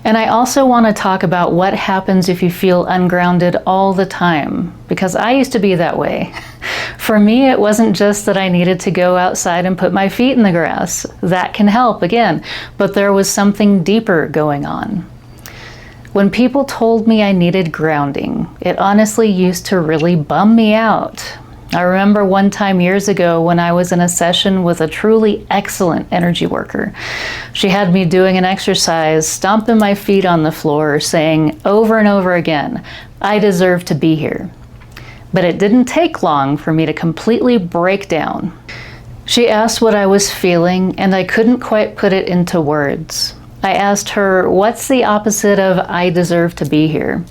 And I also want to talk about what happens if you feel ungrounded all the time, because I used to be that way. For me, it wasn't just that I needed to go outside and put my feet in the grass. That can help, again, but there was something deeper going on. When people told me I needed grounding, it honestly used to really bum me out. I remember one time years ago when I was in a session with a truly excellent energy worker. She had me doing an exercise, stomping my feet on the floor, saying over and over again, "I deserve to be here." But it didn't take long for me to completely break down. She asked what I was feeling, and I couldn't quite put it into words. I asked her, "What's the opposite of I deserve to be here?"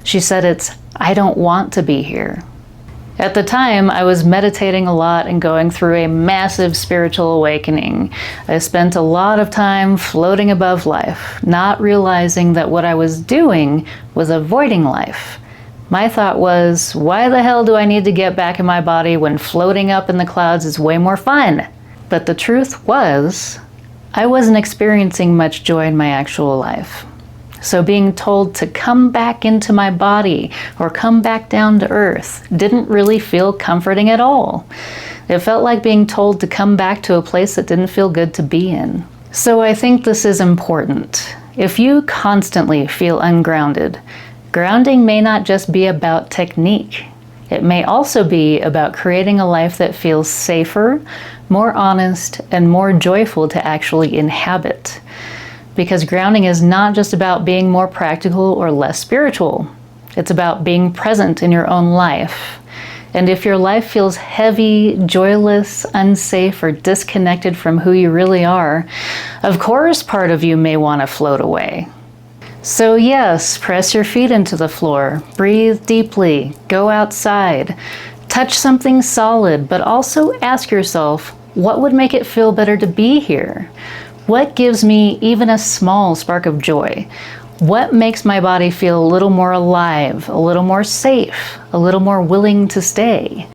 She said it's, "I don't want to be here." At the time, I was meditating a lot and going through a massive spiritual awakening. I spent a lot of time floating above life, not realizing that what I was doing was avoiding life. My thought was, why the hell do I need to get back in my body when floating up in the clouds is way more fun? But the truth was, I wasn't experiencing much joy in my actual life. So being told to come back into my body or come back down to earth didn't really feel comforting at all. It felt like being told to come back to a place that didn't feel good to be in. So I think this is important. If you constantly feel ungrounded, grounding may not just be about technique. It may also be about creating a life that feels safer, more honest, and more joyful to actually inhabit. Because grounding is not just about being more practical or less spiritual. It's about being present in your own life. And if your life feels heavy, joyless, unsafe, or disconnected from who you really are, of course part of you may want to float away. So yes, press your feet into the floor, breathe deeply, go outside, touch something solid, but also ask yourself, what would make it feel better to be here? What gives me even a small spark of joy? What makes my body feel a little more alive, a little more safe, a little more willing to stay?